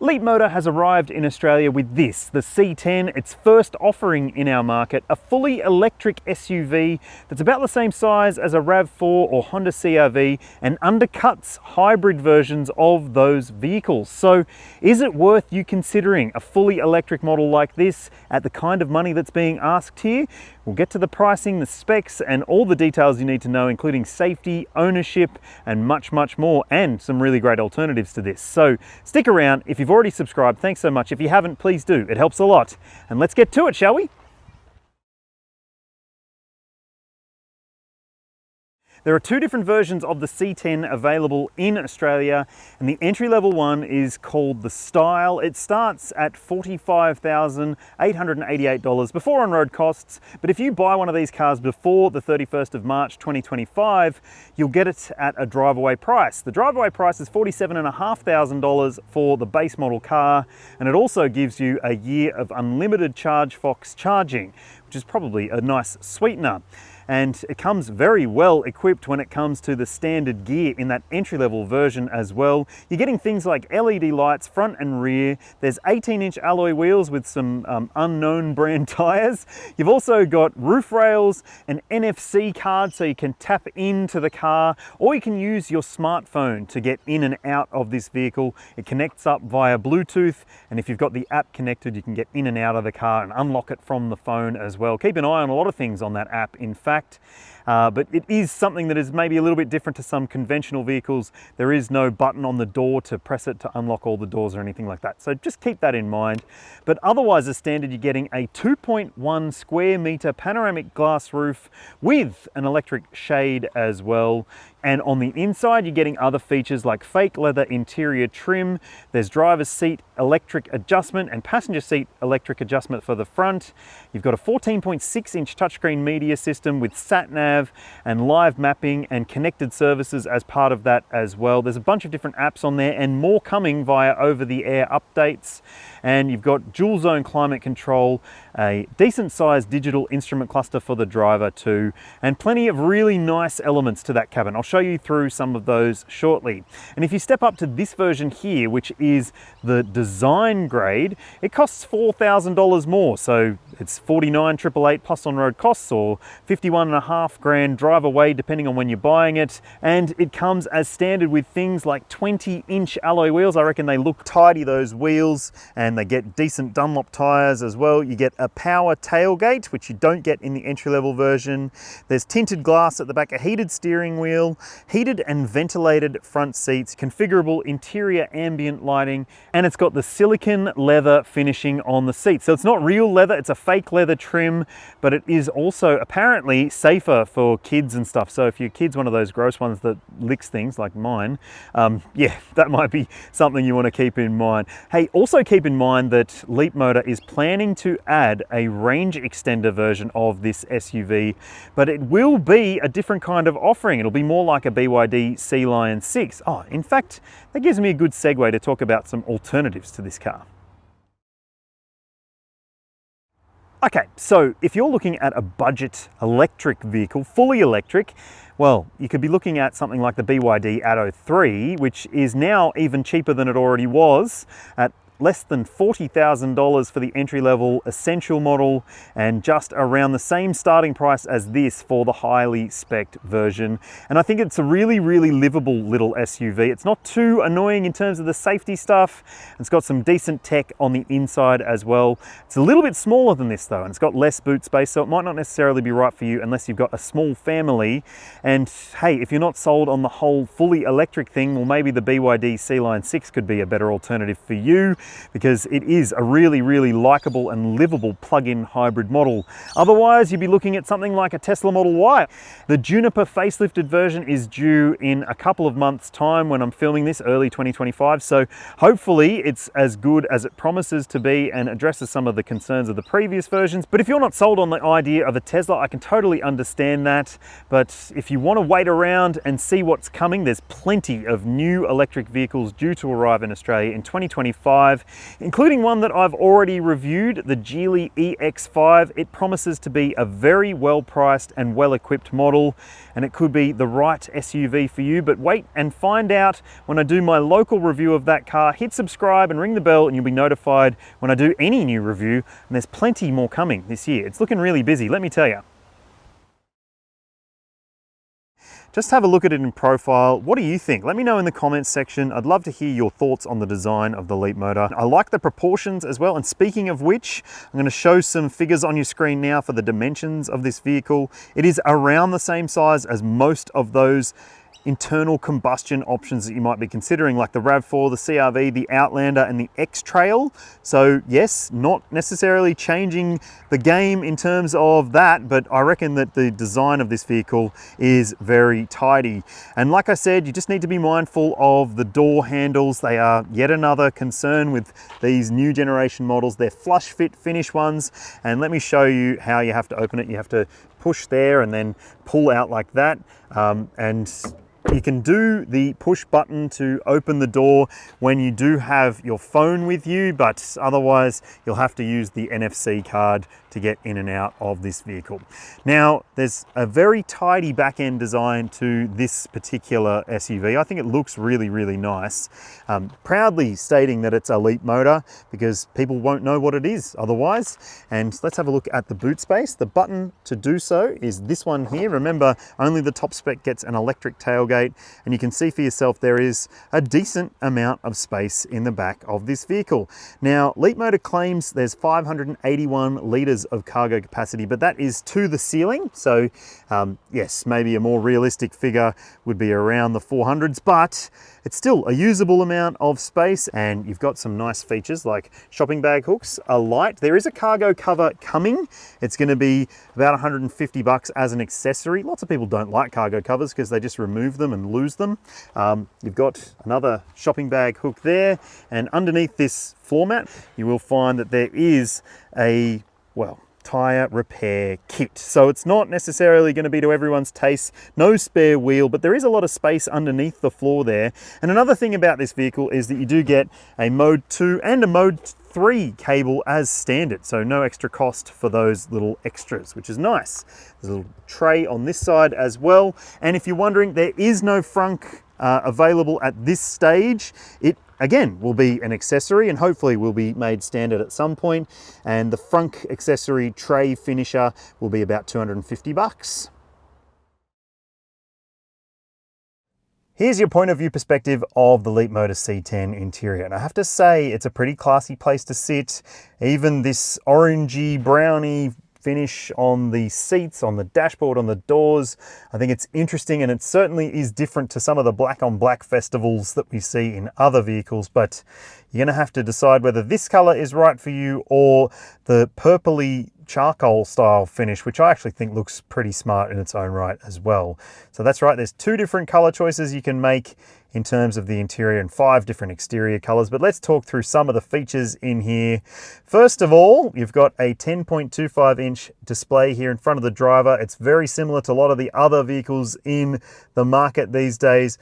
Leapmotor has arrived in Australia with this, the C10, its first offering in our market, a fully electric SUV that's about the same size as a RAV4 or Honda CR-V and undercuts hybrid versions of those vehicles. So is it worth you considering a fully electric model like this at the kind of money that's being asked here? We'll get to the pricing, the specs, and all the details you need to know, including safety, ownership, and much, much more, and some really great alternatives to this. So stick around. If you've already subscribed, thanks so much. If you haven't, please do. It helps a lot. And let's get to it, shall we? There are two different versions of the C10 available in Australia, and the entry-level one is called the Style. It starts at $45,888 before on-road costs, but if you buy one of these cars before the 31st of March 2025, you'll get it at a drive-away price. The drive-away price is $47,500 for the base model car, and it also gives you a year of unlimited ChargeFox charging, which is probably a nice sweetener. And it comes very well equipped when it comes to the standard gear in that entry-level version as well. You're getting things like LED lights front and rear. There's 18-inch alloy wheels with some unknown brand tires. You've also got roof rails, an NFC card so you can tap into the car, or you can use your smartphone to get in and out of this vehicle. It connects up via Bluetooth, and if you've got the app connected, you can get in and out of the car and unlock it from the phone as well. Keep an eye on a lot of things on that app, in fact. But it is something that is maybe a little bit different to some conventional vehicles. There is no button on the door to press it to unlock all the doors or anything like that. So just keep that in mind. But otherwise, as standard, you're getting a 2.1 square meter panoramic glass roof with an electric shade as well. And on the inside, you're getting other features like fake leather interior trim. There's driver's seat electric adjustment and passenger seat electric adjustment for the front. You've got a 14.6-inch touchscreen media system with sat-nav and live mapping and connected services as part of that as well. There's a bunch of different apps on there and more coming via over-the-air updates. And you've got dual zone climate control, a decent sized digital instrument cluster for the driver too, and plenty of really nice elements to that cabin. I'll show you through some of those shortly. And if you step up to this version here, which is the design grade, it costs $4,000 more. So it's $49,888 plus on-road costs, or $51.5 grand drive away depending on when you're buying it. And it comes as standard with things like 20-inch alloy wheels. I reckon they look tidy, those wheels, and they get decent Dunlop tires as well. You get a power tailgate, which you don't get in the entry-level version. There's tinted glass at the back, a heated steering wheel, heated and ventilated front seats, configurable interior ambient lighting, and it's got the silicone leather finishing on the seats. So it's not real leather, it's a fake leather trim, but it is also apparently safer for kids and stuff. So if your kid's one of those gross ones that licks things like mine, yeah, that might be something you want to keep in mind. Hey, also keep in mind that Leapmotor is planning to add a range extender version of this SUV, but it will be a different kind of offering. It'll be more like a BYD Sea Lion 6. Oh, in fact, that gives me a good segue to talk about some alternatives to this car. Okay, so if you're looking at a budget electric vehicle, fully electric, well, you could be looking at something like the BYD Atto 3, which is now even cheaper than it already was, at less than $40,000 for the entry-level essential model, and just around the same starting price as this for the highly spec'd version. And I think it's a really, really livable little SUV. It's not too annoying in terms of the safety stuff. It's got some decent tech on the inside as well. It's a little bit smaller than this though, and it's got less boot space, so it might not necessarily be right for you unless you've got a small family. And hey, if you're not sold on the whole fully electric thing, well, maybe the BYD Sea Lion 6 could be a better alternative for you, because it is a really, really likable and livable plug-in hybrid model. Otherwise, you'd be looking at something like a Tesla Model Y. The Juniper facelifted version is due in a couple of months' time when I'm filming this, early 2025. So hopefully it's as good as it promises to be and addresses some of the concerns of the previous versions. But if you're not sold on the idea of a Tesla, I can totally understand that. But if you want to wait around and see what's coming, there's plenty of new electric vehicles due to arrive in Australia in 2025. 2025, including one that I've already reviewed, the Geely EX5. It promises to be a very well-priced and well-equipped model, and it could be the right SUV for you. But wait and find out when I do my local review of that car. Hit subscribe and ring the bell and you'll be notified when I do any new review, and there's plenty more coming this year. It's looking really busy, let me tell you. Just have a look at it in profile. What do you think? Let me know in the comments section. I'd love to hear your thoughts on the design of the Leapmotor. I like the proportions as well. And speaking of which, I'm going to show some figures on your screen now for the dimensions of this vehicle. It is around the same size as most of those internal combustion options that you might be considering, like the RAV4, the CR-V, the Outlander, and the X-Trail. So yes, not necessarily changing the game in terms of that, but I reckon that the design of this vehicle is very tidy. And like I said, you just need to be mindful of the door handles. They are yet another concern with these new generation models. They're flush fit finish ones. And let me show you how you have to open it. You have to push there and then pull out like that. And you can do the push button to open the door when you do have your phone with you, but otherwise you'll have to use the NFC card to get in and out of this vehicle. Now, there's a very tidy back-end design to this particular SUV. I think it looks really, really nice. Proudly stating that it's a Leapmotor because people won't know what it is otherwise. And let's have a look at the boot space. The button to do so is this one here. Remember, only the top spec gets an electric tailgate, and you can see for yourself there is a decent amount of space in the back of this vehicle. Now, Leapmotor claims there's 581 litres of cargo capacity, but that is to the ceiling. So yes, maybe a more realistic figure would be around the 400s, but it's still a usable amount of space, and you've got some nice features like shopping bag hooks, a light. There is a cargo cover coming. It's going to be about 150 bucks as an accessory. Lots of people don't like cargo covers because they just remove them and lose them. You've got another shopping bag hook there, and underneath this floor mat, you will find that there is a, well, tire repair kit. So it's not necessarily going to be to everyone's taste. No spare wheel, but there is a lot of space underneath the floor there. And another thing about this vehicle is that you do get a Mode 2 and a Mode 3 cable as standard. So no extra cost for those little extras, which is nice. There's a little tray on this side as well. And if you're wondering, there is no frunk available at this stage. It again will be an accessory and hopefully will be made standard at some point. And the frunk accessory tray finisher will be about 250 bucks. Here's your point of view perspective of the Leapmotor C10 interior. And I have to say, it's a pretty classy place to sit. Even this orangey, browny finish on the seats, on the dashboard, on the doors. I think it's interesting, and it certainly is different to some of the black on black festivals that we see in other vehicles, but you're going to have to decide whether this color is right for you or the purpley charcoal style finish, which I actually think looks pretty smart in its own right as well. So that's right, there's two different color choices you can make in terms of the interior and 5 different exterior colors, but let's talk through some of the features in here. First of all, you've got a 10.25 inch display here in front of the driver. It's very similar to a lot of the other vehicles in the market these days.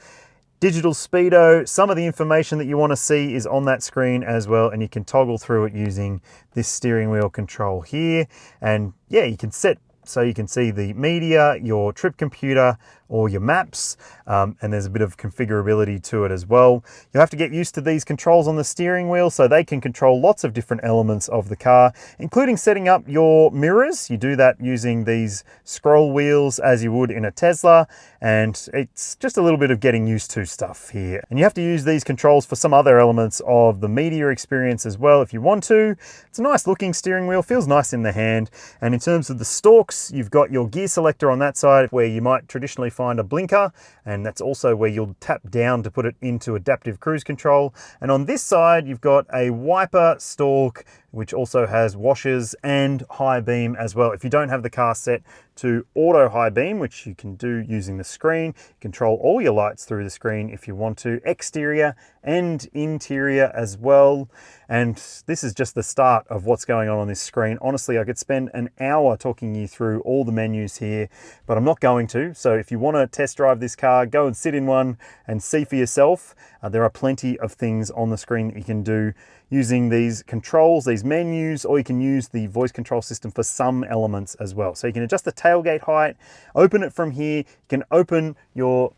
Digital speedo, some of the information that you want to see is on that screen as well, and you can toggle through it using this steering wheel control here. And yeah, you can set so you can see the media, your trip computer, or your maps, and there's a bit of configurability to it as well. You'll have to get used to these controls on the steering wheel so they can control lots of different elements of the car, including setting up your mirrors. You do that using these scroll wheels as you would in a Tesla, and it's just a little bit of getting used to stuff here. And you have to use these controls for some other elements of the media experience as well if you want to. It's a nice looking steering wheel, feels nice in the hand. And in terms of the stalks, you've got your gear selector on that side where you might traditionally find a blinker, and that's also where you'll tap down to put it into adaptive cruise control. And on this side, you've got a wiper stalk, which also has washers and high beam as well. If you don't have the car set to auto high beam, which you can do using the screen, you control all your lights through the screen if you want to, exterior and interior as well. And this is just the start of what's going on this screen. Honestly, I could spend an hour talking you through all the menus here, but I'm not going to. So if you want to test drive this car, go and sit in one and see for yourself. There are plenty of things on the screen that you can do. using these controls, these menus, or you can use the voice control system for some elements as well. So you can adjust the tailgate height, open it from here. You can open your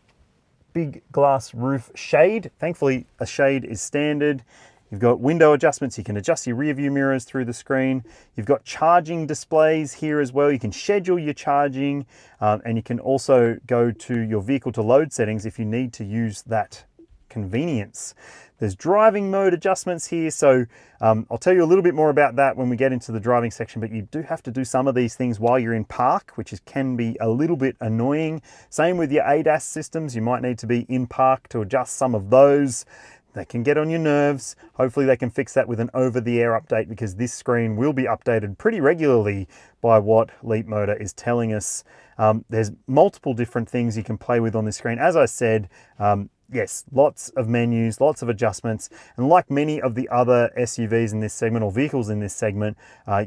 big glass roof shade. Thankfully, a shade is standard. You've got window adjustments. You can adjust your rear view mirrors through the screen. You've got charging displays here as well. You can schedule your charging, and you can also go to your vehicle to load settings if you need to use that convenience. There's driving mode adjustments here, so I'll tell you a little bit more about that when we get into the driving section, but you do have to do some of these things while you're in park, which can be a little bit annoying. Same with your ADAS systems. You might need to be in park to adjust some of those. They can get on your nerves. Hopefully they can fix that with an over-the-air update, because this screen will be updated pretty regularly by what Leapmotor is telling us. There's multiple different things you can play with on this screen. As I said, yes, lots of menus, lots of adjustments, and like many of the other SUVs in this segment or vehicles in this segment,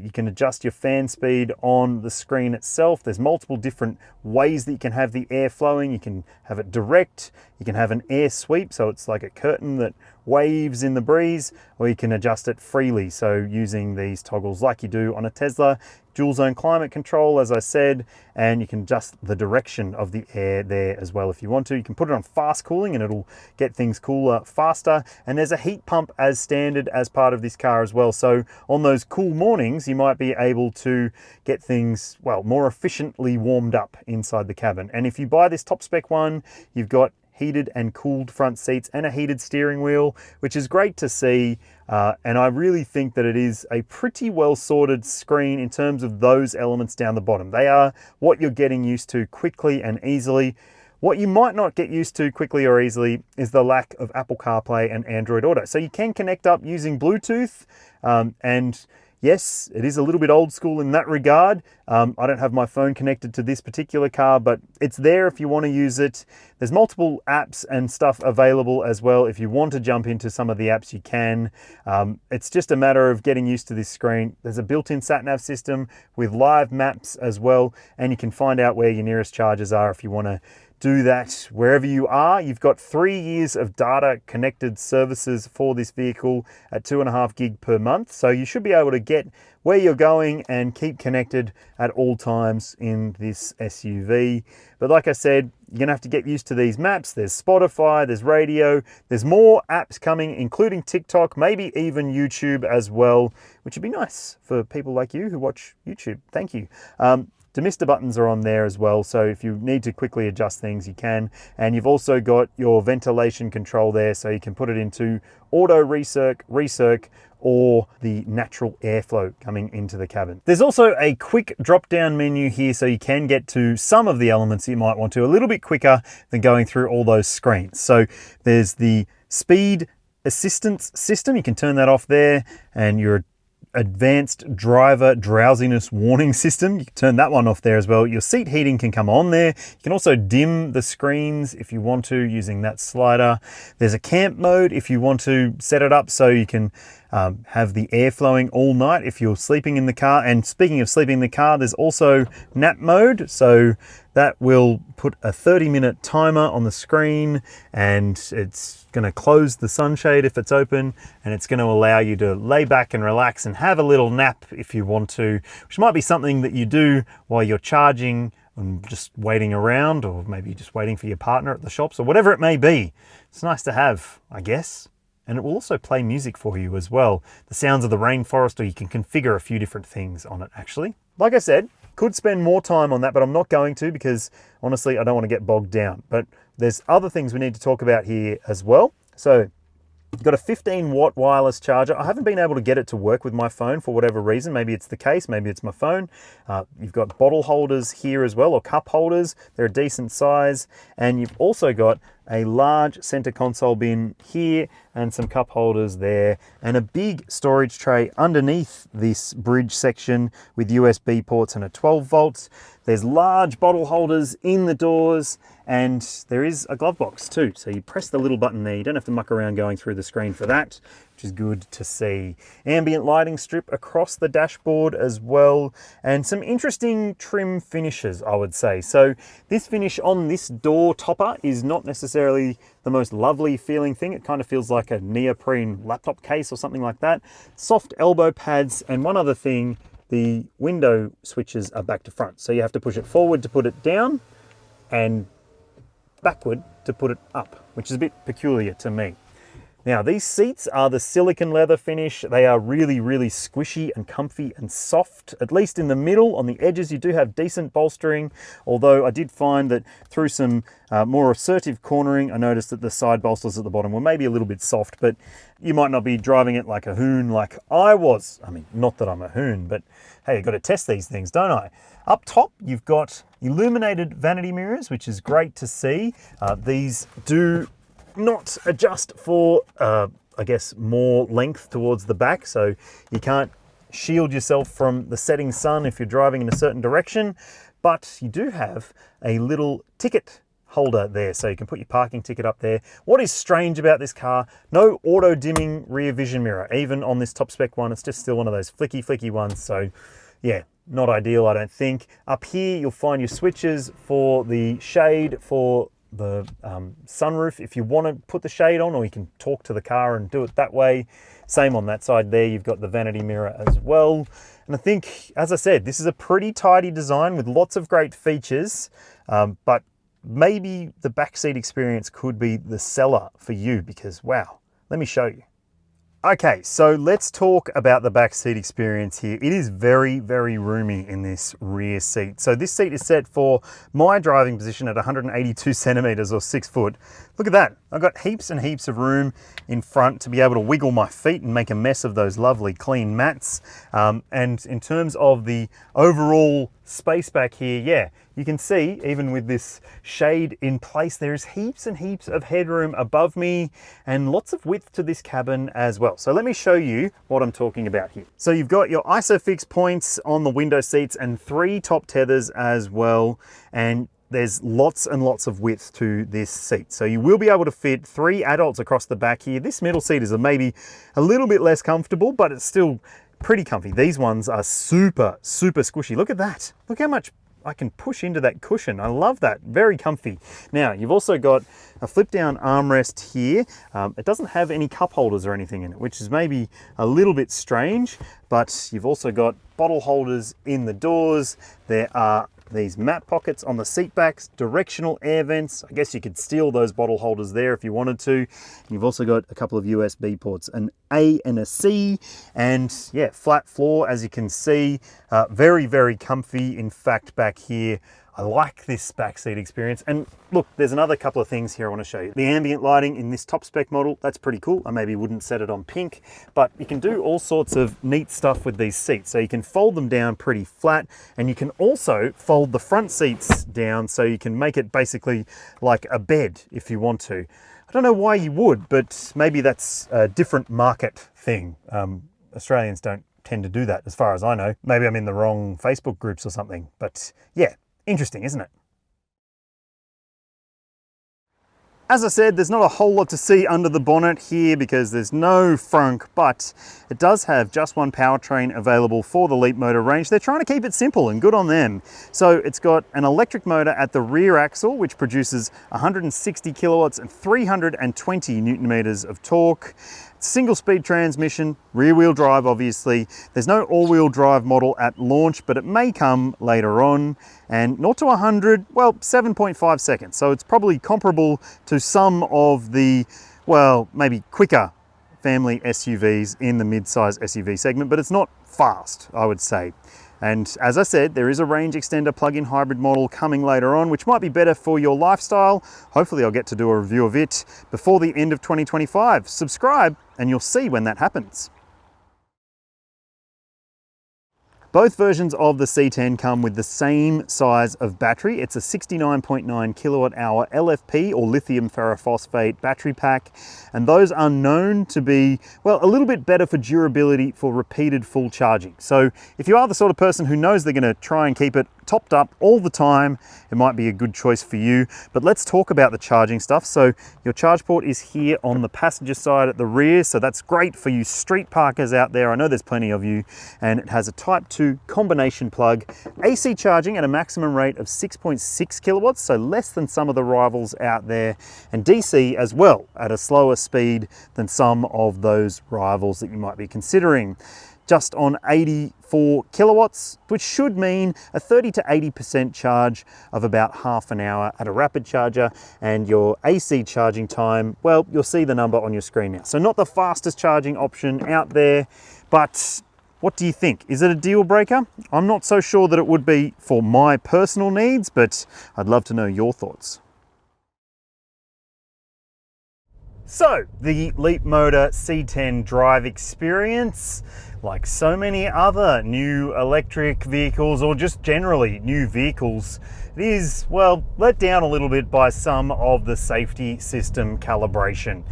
you can adjust your fan speed on the screen itself. There's multiple different ways that you can have the air flowing. You can have it direct, you can have an air sweep, so it's like a curtain that waves in the breeze, or you can adjust it freely, so using these toggles like you do on a Tesla. Dual zone climate control, as I said, and you can adjust the direction of the air there as well if you want to. You can put it on fast cooling and it'll get things cooler faster. And there's a heat pump as standard as part of this car as well. So on those cool mornings, you might be able to get things, well, more efficiently warmed up inside the cabin. And if you buy this top spec one, you've got heated and cooled front seats and a heated steering wheel, which is great to see. And I really think that it is a pretty well sorted screen in terms of those elements down the bottom. They are what you're getting used to quickly and easily. What you might not get used to quickly or easily is the lack of Apple CarPlay and Android Auto. So you can connect up using Bluetooth, and yes, it is a little bit old school in that regard. I don't have my phone connected to this particular car, but it's there if you want to use it. There's multiple apps and stuff available as well. If you want to jump into some of the apps, you can. It's just a matter of getting used to this screen. There's a built-in sat-nav system with live maps as well, and you can find out where your nearest chargers are if you want to do that wherever you are. You've got 3 years of data connected services for this vehicle at 2.5 gig per month. So you should be able to get where you're going and keep connected at all times in this SUV. But like I said, you're gonna have to get used to these maps. There's Spotify, there's radio, there's more apps coming, including TikTok, maybe even YouTube as well, which would be nice for people like you who watch YouTube. Thank you. Demister buttons are on there as well, so if you need to quickly adjust things, you can. And you've also got your ventilation control there, so you can put it into auto recirc, or the natural airflow coming into the cabin. There's also a quick drop-down menu here, so you can get to some of the elements you might want to a little bit quicker than going through all those screens. So there's the speed assistance system. You can turn that off there, and your advanced driver drowsiness warning system, you can turn that one off there as well. Your seat heating can come on there. You can also dim the screens if you want to using that slider. There's a camp mode if you want to set it up so you can have the air flowing all night if you're sleeping in the car. And speaking of sleeping in the car, there's also nap mode, so that will put a 30-minute timer on the screen, and it's going to close the sunshade if it's open, and it's going to allow you to lay back and relax and have a little nap if you want to, which might be something that you do while you're charging and just waiting around, or maybe just waiting for your partner at the shops, or whatever it may be. It's nice to have, I guess. And it will also play music for you as well. The sounds of the rainforest, or you can configure a few different things on it actually. Like I said, could spend more time on that, but I'm not going to, because honestly, I don't want to get bogged down. But there's other things we need to talk about here as well. So you've got a 15-watt wireless charger. I haven't been able to get it to work with my phone for whatever reason. Maybe it's the case, maybe it's my phone. You've got bottle holders here as well, or cup holders. They're a decent size. And you've also got a large center console bin here and some cup holders there, and a big storage tray underneath this bridge section with USB ports and a 12 volts. There's large bottle holders in the doors, and there is a glove box too. So you press the little button there. You don't have to muck around going through the screen for that. which is good to see. Ambient lighting strip across the dashboard as well, and some interesting trim finishes, I would say. So this finish on this door topper is not necessarily the most lovely feeling thing. It kind of feels like a neoprene laptop case or something like that. Soft elbow pads, and one other thing, the window switches are back to front. So you have to push it forward to put it down and backward to put it up, which is a bit peculiar to me. Now, these seats are the silicone leather finish. They are really, really squishy and comfy and soft, at least in the middle. On the edges, you do have decent bolstering, although I did find that through some more assertive cornering, I noticed that the side bolsters at the bottom were maybe a little bit soft, but you might not be driving it like a hoon like I was. I mean, not that I'm a hoon, but hey, you've got to test these things, don't I? Up top, you've got illuminated vanity mirrors, which is great to see. These do not adjust for, I guess, more length towards the back, so you can't shield yourself from the setting sun if you're driving in a certain direction, but you do have a little ticket holder there, so you can put your parking ticket up there. What is strange about this car, no auto dimming rear vision mirror. Even on this top spec one, it's just still one of those flicky ones, so yeah, not ideal, I don't think. Up here, you'll find your switches for the shade for the sunroof if you want to put the shade on, or you can talk to the car and do it that way. Same on that side there, you've got the vanity mirror as well. And I think, as I said, this is a pretty tidy design with lots of great features, but maybe the backseat experience could be the seller for you, because wow, let me show you. Okay, so let's talk about the back seat experience here. It is very, very roomy in this rear seat. So this seat is set for my driving position at 182 centimeters or 6 foot. Look at that. I've got heaps and heaps of room in front to be able to wiggle my feet and make a mess of those lovely clean mats. And in terms of the overall space back here, yeah, you can see even with this shade in place, there's heaps and heaps of headroom above me and lots of width to this cabin as well. So let me show you what I'm talking about here. So you've got your ISOFIX points on the window seats and 3 top tethers as well. And there's lots and lots of width to this seat. So you will be able to fit 3 adults across the back here. This middle seat is maybe a little bit less comfortable, but it's still pretty comfy. These ones are super, super squishy. Look at that. Look how much I can push into that cushion. I love that. Very comfy. Now, you've also got a flip down armrest here. It doesn't have any cup holders or anything in it, which is maybe a little bit strange, but you've also got bottle holders in the doors. There are these mat pockets on the seat backs, directional air vents. I guess you could steal those bottle holders there if you wanted to. You've also got a couple of USB ports, an A and a C, and yeah, flat floor, as you can see. Very, very comfy. In fact, back here, I like this backseat experience. And look, there's another couple of things here I want to show you. The ambient lighting in this top spec model, that's pretty cool. I maybe wouldn't set it on pink, but you can do all sorts of neat stuff with these seats. So you can fold them down pretty flat, and you can also fold the front seats down so you can make it basically like a bed if you want to. I don't know why you would, but maybe that's a different market thing. Australians don't tend to do that as far as I know. Maybe I'm in the wrong Facebook groups or something, but yeah. Interesting, isn't it? As I said, there's not a whole lot to see under the bonnet here because there's no frunk, but it does have just one powertrain available for the Leapmotor range. They're trying to keep it simple, and good on them. So it's got an electric motor at the rear axle, which produces 160 kilowatts and 320 newton meters of torque. Single speed transmission, rear wheel drive obviously. There's no all wheel drive model at launch, but it may come later on. And 0 to 100, well, 7.5 seconds. So it's probably comparable to some of the, well, maybe quicker family SUVs in the mid-size SUV segment, but it's not fast, I would say. And as I said, there is a range extender plug-in hybrid model coming later on, which might be better for your lifestyle. Hopefully I'll get to do a review of it before the end of 2025. Subscribe and you'll see when that happens. Both versions of the C10 come with the same size of battery. It's a 69.9 kilowatt hour LFP or lithium ferrophosphate battery pack. And those are known to be, well, a little bit better for durability for repeated full charging. So if you are the sort of person who knows they're gonna try and keep it topped up all the time, it might be a good choice for you. But let's talk about the charging stuff. So your charge port is here on the passenger side at the rear. So that's great for you street parkers out there. I know there's plenty of you. And it has a Type 2 combination plug, AC charging at a maximum rate of 6.6 kilowatts, so less than some of the rivals out there, and DC as well at a slower speed than some of those rivals that you might be considering. Just on 84 kilowatts, which should mean a 30 to 80% charge of about half an hour at a rapid charger, and your AC charging time, well, you'll see the number on your screen now. So not the fastest charging option out there, but what do you think? Is it a deal breaker? I'm not so sure that it would be for my personal needs, but I'd love to know your thoughts. So, the Leapmotor C10 drive experience, like so many other new electric vehicles or just generally new vehicles, it is, well, let down a little bit by some of the safety system calibration.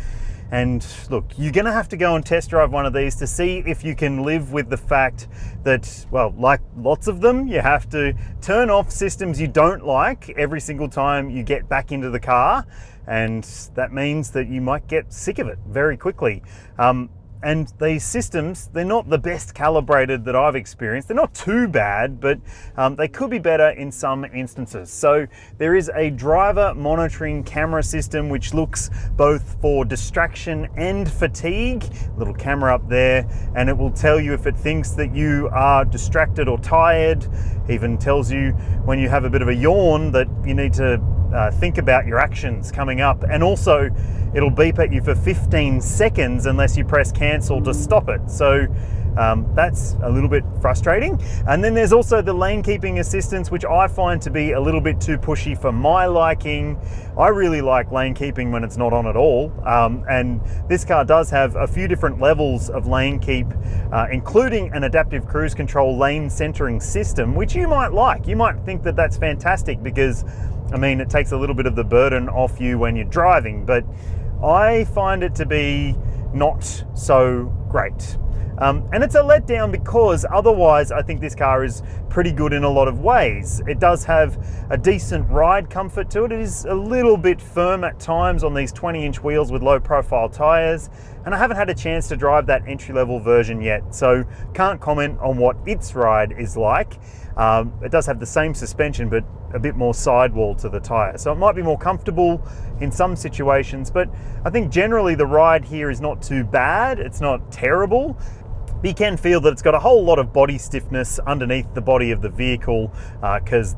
And look, you're gonna have to go and test drive one of these to see if you can live with the fact that, well, like lots of them, you have to turn off systems you don't like every single time you get back into the car. And that means that you might get sick of it very quickly. And these systems, they're not the best calibrated that I've experienced. They're not too bad, but they could be better in some instances. So there is a driver monitoring camera system which looks both for distraction and fatigue. Little camera up there, and it will tell you if it thinks that you are distracted or tired. Even tells you when you have a bit of a yawn that you need to think about your actions coming up. And also it'll beep at you for 15 seconds unless you press cancel to stop it. So that's a little bit frustrating. And then there's also the lane keeping assistance, which I find to be a little bit too pushy for my liking. I really like lane keeping when it's not on at all. And this car does have a few different levels of lane keep, including an adaptive cruise control lane centering system, which you might like. You might think that that's fantastic because, I mean, it takes a little bit of the burden off you when you're driving, but I find it to be not so great. And it's a letdown because otherwise I think this car is pretty good in a lot of ways. It does have a decent ride comfort to it. It is a little bit firm at times on these 20-inch wheels with low profile tires, and I haven't had a chance to drive that entry-level version yet, so can't comment on what its ride is like. It does have the same suspension, but a bit more sidewall to the tire. So it might be more comfortable in some situations, but I think generally the ride here is not too bad. It's not terrible. But you can feel that it's got a whole lot of body stiffness underneath the body of the vehicle because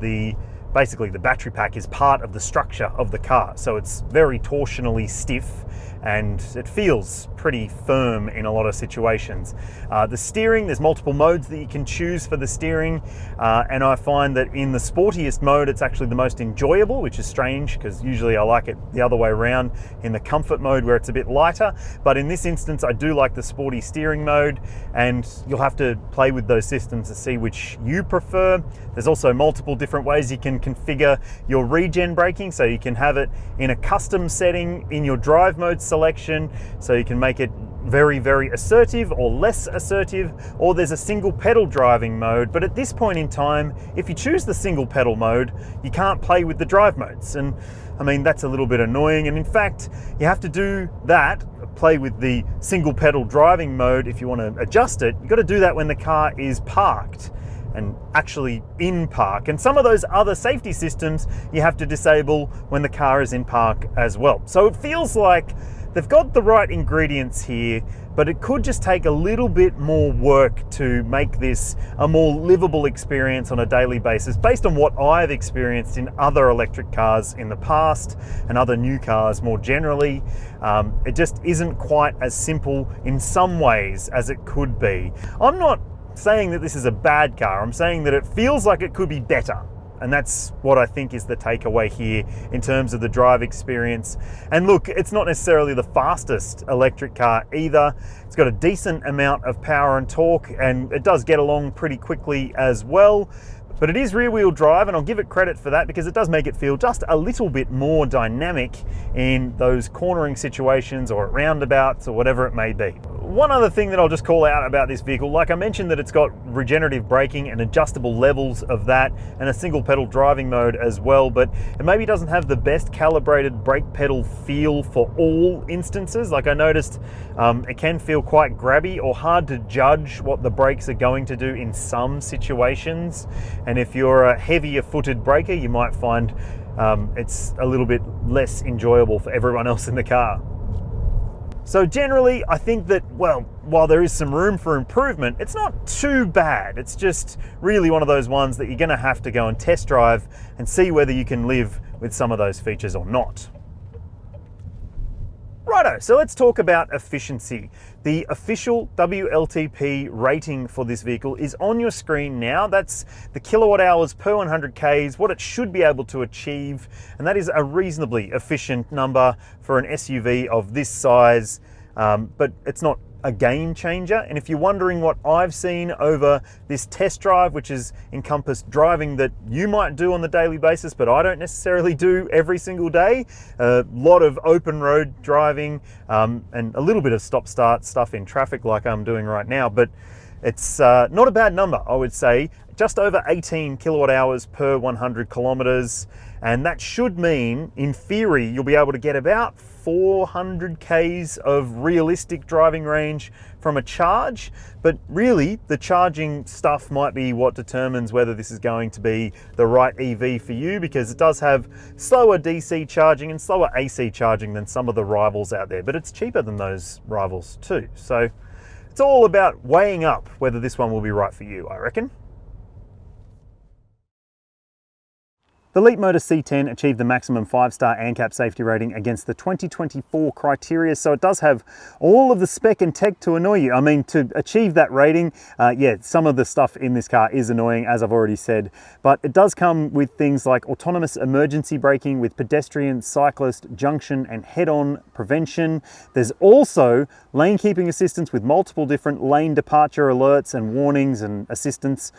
basically the battery pack is part of the structure of the car. So it's very torsionally stiff and it feels pretty firm in a lot of situations. The steering, there's multiple modes that you can choose for the steering, and I find that in the sportiest mode it's actually the most enjoyable, which is strange because usually I like it the other way around in the comfort mode where it's a bit lighter, but in this instance I do like the sporty steering mode, and you'll have to play with those systems to see which you prefer. There's also multiple different ways you can configure your regen braking, so you can have it in a custom setting in your drive mode selection, so you can make it very, very assertive or less assertive, or there's a single pedal driving mode. But at this point in time, if you choose the single pedal mode, you can't play with the drive modes. And I mean, that's a little bit annoying. And in fact, you have to do that, play with the single pedal driving mode if you want to adjust it. You've got to do that when the car is parked and actually in park. And some of those other safety systems you have to disable when the car is in park as well. So it feels like they've got the right ingredients here, but it could just take a little bit more work to make this a more livable experience on a daily basis based on what I've experienced in other electric cars in the past and other new cars more generally. It just isn't quite as simple in some ways as it could be. I'm not saying that this is a bad car. I'm saying that it feels like it could be better. And that's what I think is the takeaway here in terms of the drive experience. And look, it's not necessarily the fastest electric car either. It's got a decent amount of power and torque, and it does get along pretty quickly as well. But it is rear wheel drive, and I'll give it credit for that because it does make it feel just a little bit more dynamic in those cornering situations or at roundabouts or whatever it may be. One other thing that I'll just call out about this vehicle, like I mentioned that it's got regenerative braking and adjustable levels of that and a single pedal driving mode as well, but it maybe doesn't have the best calibrated brake pedal feel for all instances. Like I noticed it can feel quite grabby or hard to judge what the brakes are going to do in some situations. And if you're a heavier footed braker, you might find it's a little bit less enjoyable for everyone else in the car. So generally, I think that, well, while there is some room for improvement, it's not too bad. It's just really one of those ones that you're gonna have to go and test drive and see whether you can live with some of those features or not. Righto, so let's talk about efficiency. The official WLTP rating for this vehicle is on your screen now. That's the kilowatt hours per 100 Ks, what it should be able to achieve, and that is a reasonably efficient number for an SUV of this size, but it's not a game changer. And if you're wondering what I've seen over this test drive, which has encompassed driving that you might do on the daily basis, but I don't necessarily do every single day, a lot of open road driving and a little bit of stop-start stuff in traffic like I'm doing right now, but it's not a bad number, I would say. Just over 18 kilowatt hours per 100 kilometers. And that should mean, in theory, you'll be able to get about 400 Ks of realistic driving range from a charge. But really, the charging stuff might be what determines whether this is going to be the right EV for you, because it does have slower DC charging and slower AC charging than some of the rivals out there. But it's cheaper than those rivals too. So it's all about weighing up whether this one will be right for you, I reckon. The Leapmotor C10 achieved the maximum 5-star ANCAP safety rating against the 2024 criteria, so it does have all of the spec and tech to annoy you. I mean, to achieve that rating, yeah, some of the stuff in this car is annoying, as I've already said, but it does come with things like autonomous emergency braking with pedestrian, cyclist, junction and head-on prevention. There's also lane keeping assistance with multiple different lane departure alerts and warnings and assistance.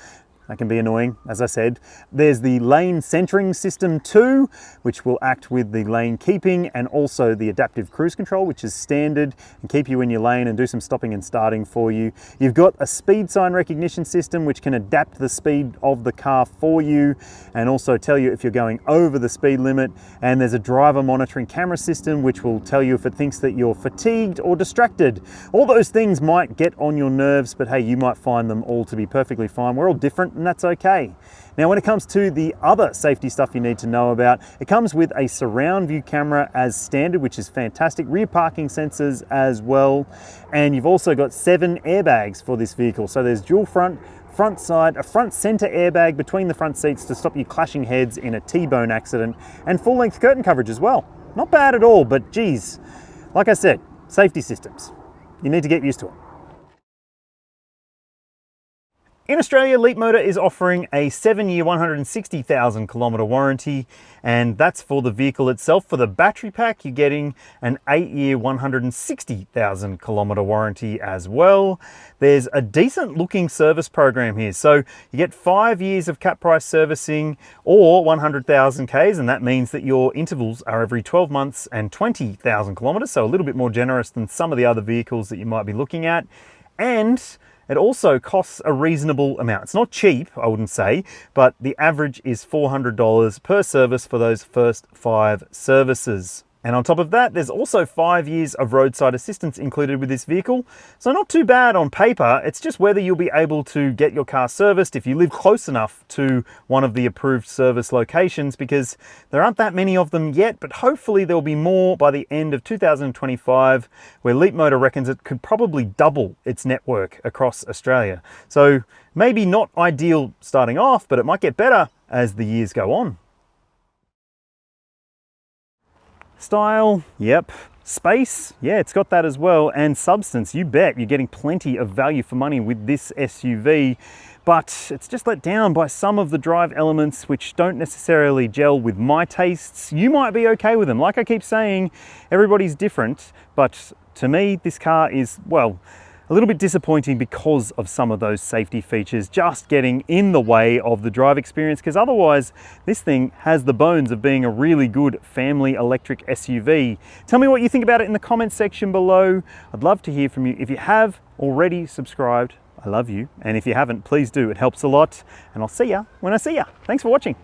That can be annoying, as I said. There's the lane centering system too, which will act with the lane keeping, and also the adaptive cruise control, which is standard and keep you in your lane and do some stopping and starting for you. You've got a speed sign recognition system, which can adapt the speed of the car for you and also tell you if you're going over the speed limit. And there's a driver monitoring camera system, which will tell you if it thinks that you're fatigued or distracted. All those things might get on your nerves, but hey, you might find them all to be perfectly fine. We're all different, and that's okay. Now, when it comes to the other safety stuff you need to know about, it comes with a surround view camera as standard, which is fantastic, rear parking sensors as well, and you've also got 7 airbags for this vehicle. So there's dual front side, a front center airbag between the front seats to stop you clashing heads in a T-bone accident, and full-length curtain coverage as well. Not bad at all, but geez, like I said, safety systems. You need to get used to it. In Australia, Leapmotor is offering a 7-year, 160,000 kilometre warranty, and that's for the vehicle itself. For the battery pack, you're getting an 8-year, 160,000 kilometre warranty as well. There's a decent looking service program here. So you get 5 years of cap price servicing or 100,000 Ks, and that means that your intervals are every 12 months and 20,000 kilometres, so a little bit more generous than some of the other vehicles that you might be looking at. And it also costs a reasonable amount. It's not cheap, I wouldn't say, but the average is $400 per service for those first 5 services. And on top of that, there's also 5 years of roadside assistance included with this vehicle. So not too bad on paper. It's just whether you'll be able to get your car serviced if you live close enough to one of the approved service locations, because there aren't that many of them yet, but hopefully there'll be more by the end of 2025, where Leapmotor reckons it could probably double its network across Australia. So maybe not ideal starting off, but it might get better as the years go on. Style, yep, Space, yeah, it's got that as well, and substance, you bet. You're getting plenty of value for money with this SUV, but it's just let down by some of the drive elements which don't necessarily gel with my tastes. You might be okay with them. Like I keep saying, everybody's different, but to me, this car is, well, a little bit disappointing because of some of those safety features just getting in the way of the drive experience, because otherwise this thing has the bones of being a really good family electric SUV. Tell me what you think about it in the comments section below. I'd love to hear from you. If you have already subscribed, I love you. And if you haven't, please do. It helps a lot. And I'll see ya when I see ya. Thanks for watching.